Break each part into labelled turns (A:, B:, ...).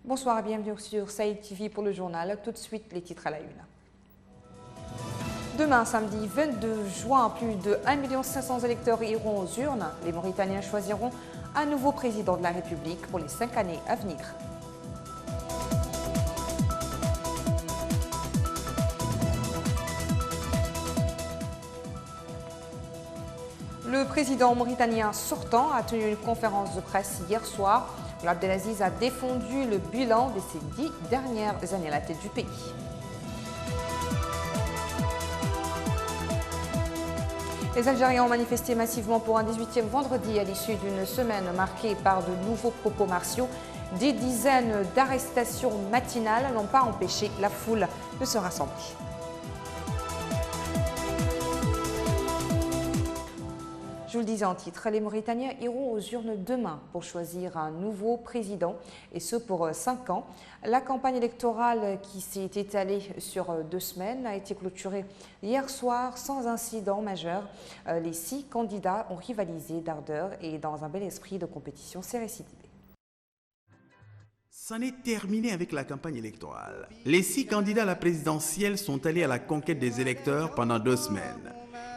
A: Bonsoir et bienvenue sur Saïd TV pour le journal. Tout de suite, les titres à la une. Demain, samedi 22 juin, plus de 1 500 000 électeurs iront aux urnes. Les Mauritaniens choisiront un nouveau président de la République pour les 5 années à venir. Le président mauritanien sortant a tenu une conférence de presse hier soir. Abdelaziz a défendu le bilan de ses 10 dernières années à la tête du pays. Les Algériens ont manifesté massivement pour un 18e vendredi à l'issue d'une semaine marquée par de nouveaux propos martiaux. Des dizaines d'arrestations matinales n'ont pas empêché la foule de se rassembler. Je vous le disais en titre, les Mauritaniens iront aux urnes demain pour choisir un nouveau président, et ce pour 5 ans. La campagne électorale qui s'est étalée sur 2 semaines a été clôturée hier soir sans incident majeur. Les 6 candidats ont rivalisé d'ardeur et dans un bel esprit de compétition, c'est récidivé.
B: C'en est terminé avec la campagne électorale. Les 6 candidats à la présidentielle sont allés à la conquête des électeurs pendant 2 semaines.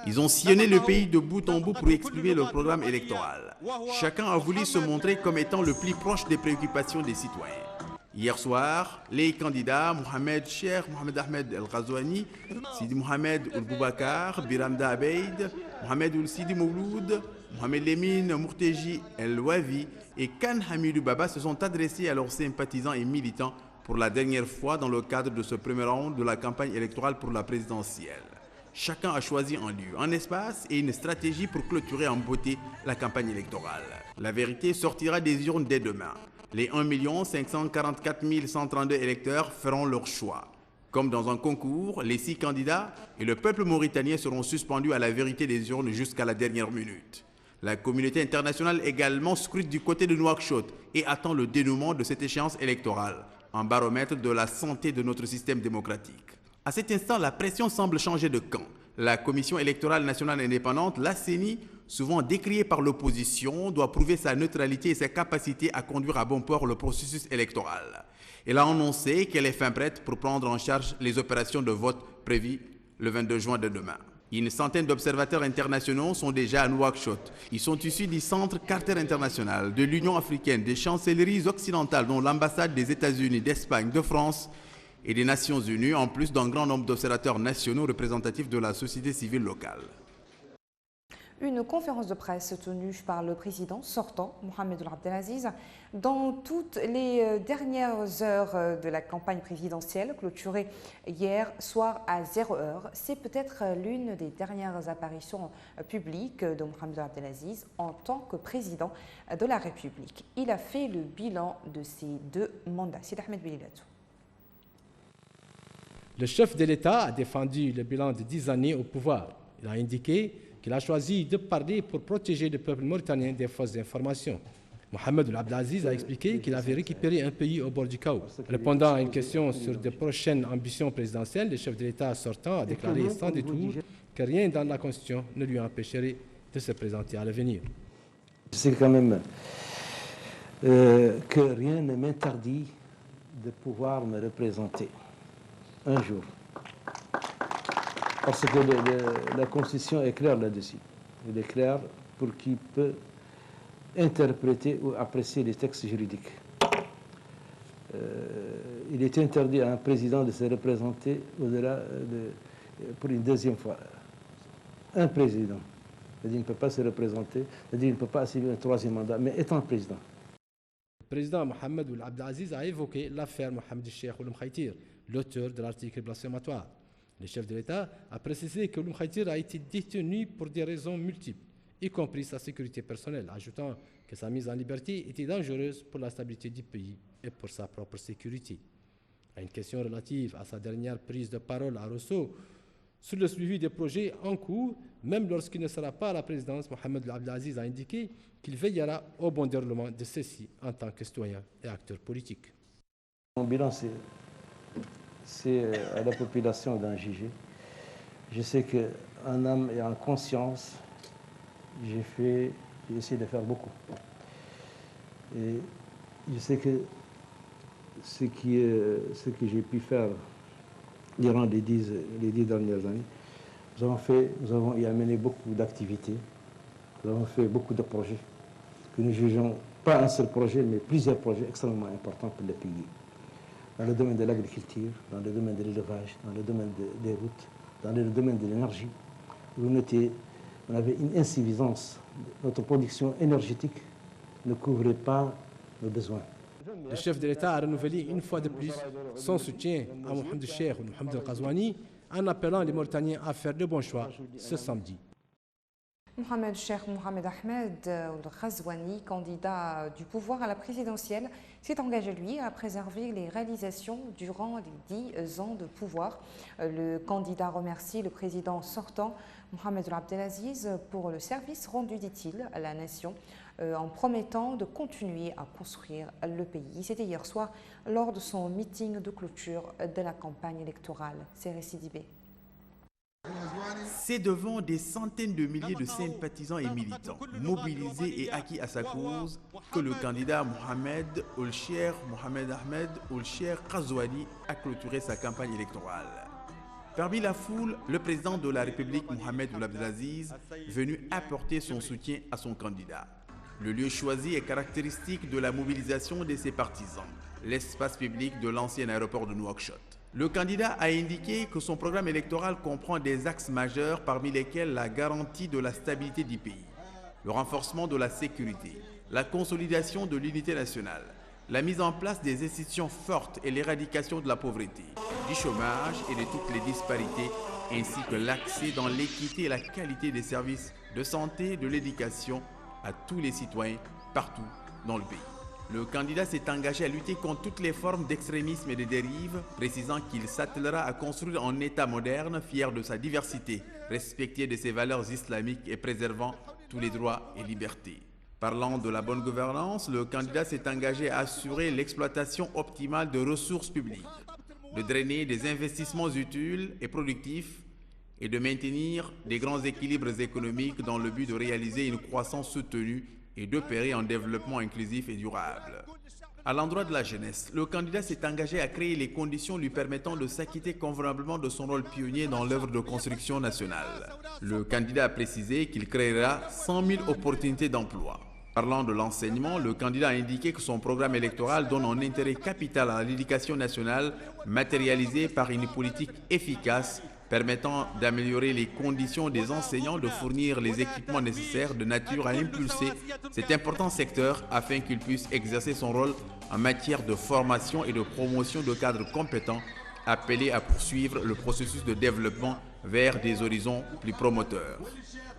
B: Ils ont sillonné le pays de bout en bout pour exprimer leur programme électoral. Chacun a voulu se montrer comme étant le plus proche des préoccupations des citoyens. Hier soir, les candidats Mohamed Cheikh Mohamed Ahmed El Ghazouani, Sidi Mohamed Ould Boubacar, Biramda Abeid, Mohamed Ould Sidi Mouloud, Mohamed Lemine Mourteji El Wavi et Khan Hamidou Baba se sont adressés à leurs sympathisants et militants pour la dernière fois dans le cadre de ce premier round de la campagne électorale pour la présidentielle. Chacun a choisi un lieu, un espace et une stratégie pour clôturer en beauté la campagne électorale. La vérité sortira des urnes dès demain. Les 1 544 132 électeurs feront leur choix. Comme dans un concours, les 6 candidats et le peuple mauritanien seront suspendus à la vérité des urnes jusqu'à la dernière minute. La communauté internationale également scrute du côté de Nouakchott et attend le dénouement de cette échéance électorale, un baromètre de la santé de notre système démocratique. À cet instant, la pression semble changer de camp. La Commission électorale nationale indépendante, la CENI, souvent décriée par l'opposition, doit prouver sa neutralité et sa capacité à conduire à bon port le processus électoral. Elle a annoncé qu'elle est fin prête pour prendre en charge les opérations de vote prévues le 22 juin de demain. Une centaine d'observateurs internationaux sont déjà à Nouakchott. Ils sont issus du Centre Carter International, de l'Union africaine, des chancelleries occidentales, dont l'ambassade des États-Unis, d'Espagne, de France et des Nations Unies, en plus d'un grand nombre d'observateurs nationaux représentatifs de la société civile locale.
A: Une conférence de presse tenue par le président sortant, Mohamed Ould Abdelaziz, dans toutes les dernières heures de la campagne présidentielle, clôturée hier soir à 0h. C'est peut-être l'une des dernières apparitions publiques de Mohamed Ould Abdelaziz en tant que président de la République. Il a fait le bilan de ses 2 mandats. C'est Ahmed Bililatou.
C: Le chef de l'État a défendu le bilan de 10 années au pouvoir. Il a indiqué qu'il a choisi de parler pour protéger le peuple mauritanien des fausses informations. Mohamed Ould Abdelaziz a expliqué qu'il avait récupéré un pays au bord du chaos. Répondant à une question sur de prochaines ambitions présidentielles, le chef de l'État sortant a déclaré sans détour que rien dans la Constitution ne lui empêcherait de se présenter à l'avenir.
D: C'est quand même que rien ne m'interdit de pouvoir me représenter un jour. Parce que la Constitution est claire là-dessus. Elle est claire pour qui peut interpréter ou apprécier les textes juridiques. Il est interdit à un président de se représenter au-delà pour une deuxième fois. Un président, c'est-à-dire il ne peut pas se représenter, c'est-à-dire il ne peut pas assumer un 3e mandat, mais étant président.
C: Le président Mohamed Ould Abdelaziz a évoqué l'affaire Mohamed Cheikh Ould Mkhitir, l'auteur de l'article blasphématoire. Le chef de l'État a précisé que Ould Mkhitir a été détenu pour des raisons multiples, y compris sa sécurité personnelle, ajoutant que sa mise en liberté était dangereuse pour la stabilité du pays et pour sa propre sécurité. À une question relative à sa dernière prise de parole à Rosso sur le suivi des projets en cours, même lorsqu'il ne sera pas à la présidence, Mohamed Ould Abdelaziz a indiqué qu'il veillera au bon déroulement de ceux-ci en tant que citoyen et acteur politique.
D: Mon bilan, c'est à la population d'en juger. Je sais qu'en âme et en conscience, j'ai essayé de faire beaucoup. Et je sais que ce que j'ai pu faire durant les 10 dernières années, nous avons y amené beaucoup d'activités, nous avons fait beaucoup de projets que nous jugeons pas un seul projet, mais plusieurs projets extrêmement importants pour le pays. Dans le domaine de l'agriculture, dans le domaine de l'élevage, dans le domaine des routes, dans le domaine de l'énergie. Vous notez, on avait une insuffisance. Notre production énergétique ne couvrait pas nos besoins.
C: Le chef de l'État a renouvelé une fois de plus son soutien à Mohamed Cheikh ou Mohamed Al-Ghazouani en appelant les Mauritaniens à faire de bons choix ce samedi.
A: Mohamed Cheikh Mohamed Ahmed Al-Ghazouani, candidat du pouvoir à la présidentielle, s'est engagé, lui, à préserver les réalisations durant les 10 ans de pouvoir. Le candidat remercie le président sortant, Mohamed Abdelaziz, pour le service rendu, dit-il, à la nation, en promettant de continuer à construire le pays. C'était hier soir lors de son meeting de clôture de la campagne électorale. C'est Sidibé.
B: C'est devant des centaines de milliers de sympathisants et militants, mobilisés et acquis à sa cause, que le candidat Mohamed Ould-Cheikh Mohamed Ahmed Ould-Cheikh Ghazouani a clôturé sa campagne électorale. Parmi la foule, le président de la République, Mohamed Ould Abdelaziz, venu apporter son soutien à son candidat. Le lieu choisi est caractéristique de la mobilisation de ses partisans, l'espace public de l'ancien aéroport de Nouakchott. Le candidat a indiqué que son programme électoral comprend des axes majeurs parmi lesquels la garantie de la stabilité du pays, le renforcement de la sécurité, la consolidation de l'unité nationale, la mise en place des institutions fortes et l'éradication de la pauvreté, du chômage et de toutes les disparités, ainsi que l'accès dans l'équité et la qualité des services de santé et de l'éducation à tous les citoyens partout dans le pays. Le candidat s'est engagé à lutter contre toutes les formes d'extrémisme et de dérive, précisant qu'il s'attellera à construire un État moderne, fier de sa diversité, respectueux de ses valeurs islamiques et préservant tous les droits et libertés. Parlant de la bonne gouvernance, le candidat s'est engagé à assurer l'exploitation optimale de ressources publiques, de drainer des investissements utiles et productifs et de maintenir des grands équilibres économiques dans le but de réaliser une croissance soutenue et d'opérer un développement inclusif et durable. À l'endroit de la jeunesse, le candidat s'est engagé à créer les conditions lui permettant de s'acquitter convenablement de son rôle pionnier dans l'œuvre de construction nationale. Le candidat a précisé qu'il créera 100 000 opportunités d'emploi. Parlant de l'enseignement, le candidat a indiqué que son programme électoral donne un intérêt capital à l'éducation nationale, matérialisé par une politique efficace permettant d'améliorer les conditions des enseignants, de fournir les équipements nécessaires de nature à impulser cet important secteur afin qu'il puisse exercer son rôle en matière de formation et de promotion de cadres compétents appelés à poursuivre le processus de développement vers des horizons plus promoteurs.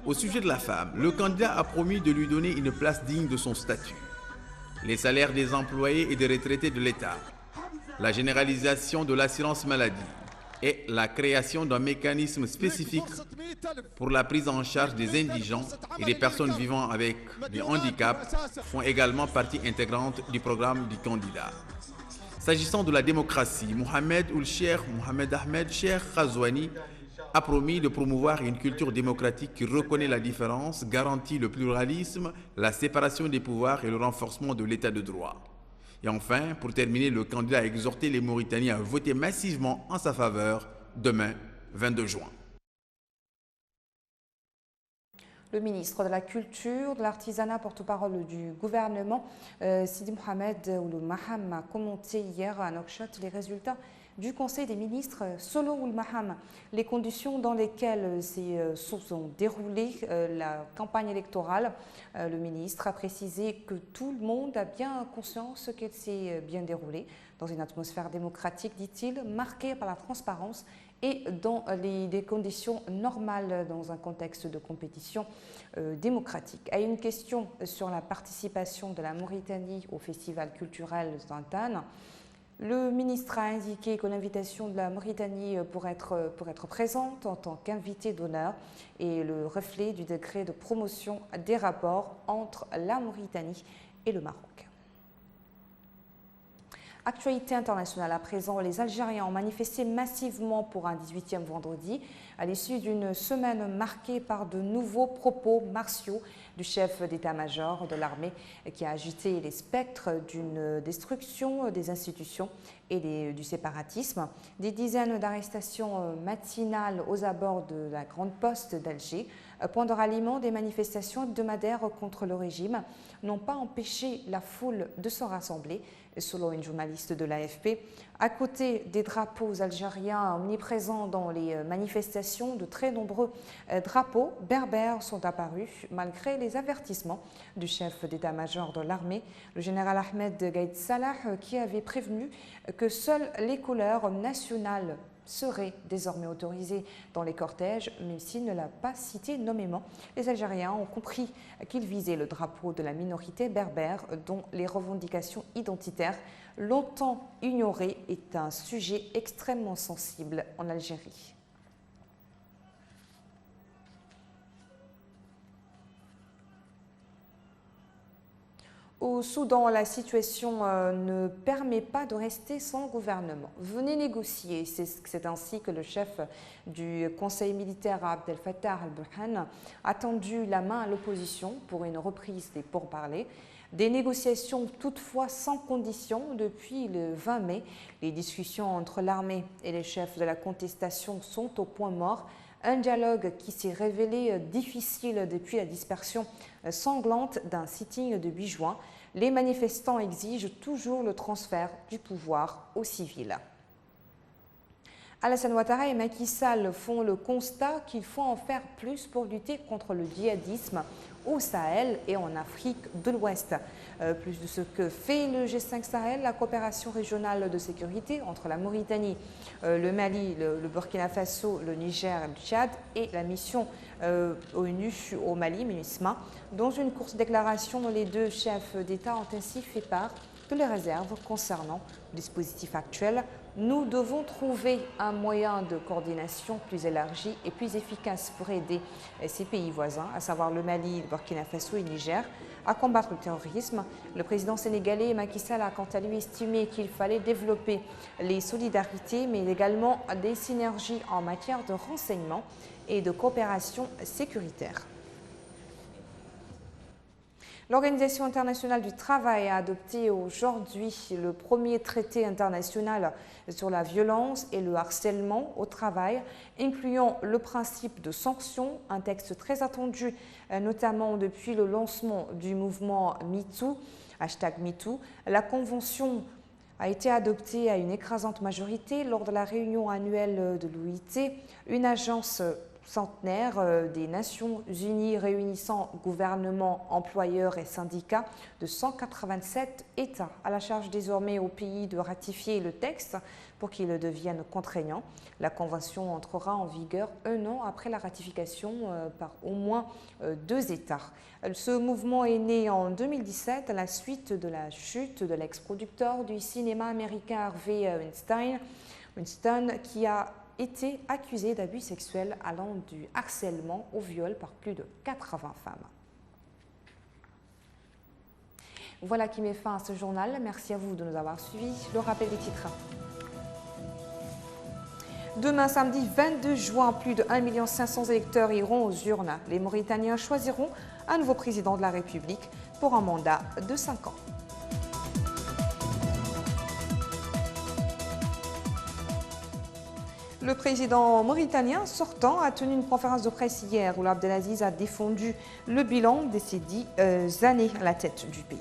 B: Au sujet de la femme, le candidat a promis de lui donner une place digne de son statut. Les salaires des employés et des retraités de l'État, la généralisation de l'assurance maladie, et la création d'un mécanisme spécifique pour la prise en charge des indigents et des personnes vivant avec des handicaps font également partie intégrante du programme du candidat. S'agissant de la démocratie, Mohamed Ould-Cheikh Mohamed Ahmed Cheikh Ghazouani a promis de promouvoir une culture démocratique qui reconnaît la différence, garantit le pluralisme, la séparation des pouvoirs et le renforcement de l'état de droit. Et enfin, pour terminer, le candidat a exhorté les Mauritaniens à voter massivement en sa faveur demain, 22 juin.
A: Le ministre de la Culture, de l'Artisanat, porte-parole du gouvernement, Sidi Mohamed Ould Maham, a commenté hier à Nouakchott les résultats du Conseil des ministres Solo Ould Maham, les conditions dans lesquelles se sont déroulées la campagne électorale. Le ministre a précisé que tout le monde a bien conscience qu'elle s'est bien déroulée dans une atmosphère démocratique, dit-il, marquée par la transparence et dans des conditions normales dans un contexte de compétition démocratique. À une question sur la participation de la Mauritanie au festival culturel d'Antan, le ministre a indiqué que l'invitation de la Mauritanie pour être présente en tant qu'invité d'honneur est le reflet du décret de promotion des rapports entre la Mauritanie et le Maroc. Actualité internationale à présent, les Algériens ont manifesté massivement pour un 18e vendredi à l'issue d'une semaine marquée par de nouveaux propos martiaux du chef d'état-major de l'armée qui a agité les spectres d'une destruction des institutions et du séparatisme. Des dizaines d'arrestations matinales aux abords de la Grande Poste d'Alger, point de ralliement des manifestations hebdomadaires contre le régime, n'ont pas empêché la foule de se rassembler, selon une journaliste de l'AFP. À côté des drapeaux algériens omniprésents dans les manifestations, de très nombreux drapeaux berbères sont apparus malgré les avertissements du chef d'état-major de l'armée, le général Ahmed Gaïd Salah, qui avait prévenu que seules les couleurs nationales seraient désormais autorisées dans les cortèges, même s'il ne l'a pas cité nommément. Les Algériens ont compris qu'il visait le drapeau de la minorité berbère dont les revendications identitaires, longtemps ignorées, est un sujet extrêmement sensible en Algérie. Au Soudan, la situation ne permet pas de rester sans gouvernement. Venez négocier, c'est ainsi que le chef du conseil militaire Abdel Fattah al-Burhan a tendu la main à l'opposition pour une reprise des pourparlers. Des négociations toutefois sans condition depuis le 20 mai. Les discussions entre l'armée et les chefs de la contestation sont au point mort. Un dialogue qui s'est révélé difficile depuis la dispersion sanglante d'un sitting de 8 juin. Les manifestants exigent toujours le transfert du pouvoir aux civils. Alassane Ouattara et Macky Sall font le constat qu'il faut en faire plus pour lutter contre le djihadisme au Sahel et en Afrique de l'Ouest. Plus de ce que fait le G5 Sahel, la coopération régionale de sécurité entre la Mauritanie, le Mali, le Burkina Faso, le Niger et le Tchad et la mission ONU au Mali, MINUSMA. Dans une courte déclaration, les deux chefs d'État ont ainsi fait part de les réserves concernant le dispositif actuel. Nous devons trouver un moyen de coordination plus élargi et plus efficace pour aider ces pays voisins, à savoir le Mali, le Burkina Faso et le Niger, à combattre le terrorisme. Le président sénégalais Macky Sall a quant à lui estimé qu'il fallait développer les solidarités, mais également des synergies en matière de renseignement et de coopération sécuritaire. L'Organisation internationale du travail a adopté aujourd'hui le premier traité international sur la violence et le harcèlement au travail, incluant le principe de sanction, un texte très attendu, notamment depuis le lancement du mouvement MeToo, #MeToo. La convention a été adoptée à une écrasante majorité lors de la réunion annuelle de l'OIT, une agence centenaire des Nations Unies réunissant gouvernements, employeurs et syndicats de 187 États. À la charge désormais au pays de ratifier le texte pour qu'il devienne contraignant. La Convention entrera en vigueur un an après la ratification par au moins 2 États. Ce mouvement est né en 2017 à la suite de la chute de l'ex-producteur du cinéma américain Harvey Weinstein qui a été accusé d'abus sexuels allant du harcèlement au viol par plus de 80 femmes. Voilà qui met fin à ce journal. Merci à vous de nous avoir suivis. Le rappel des titres. Demain, samedi 22 juin, plus de 1 500 000 électeurs iront aux urnes. Les Mauritaniens choisiront un nouveau président de la République pour un mandat de 5 ans. Le président mauritanien sortant a tenu une conférence de presse hier où Abdelaziz a défendu le bilan de ces 10 années à la tête du pays.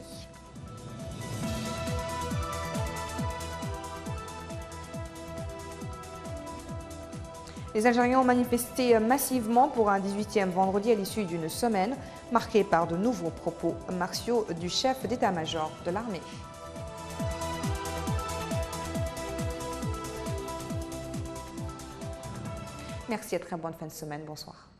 A: Les Algériens ont manifesté massivement pour un 18e vendredi à l'issue d'une semaine marquée par de nouveaux propos martiaux du chef d'état-major de l'armée. Merci et très bonne fin de semaine. Bonsoir.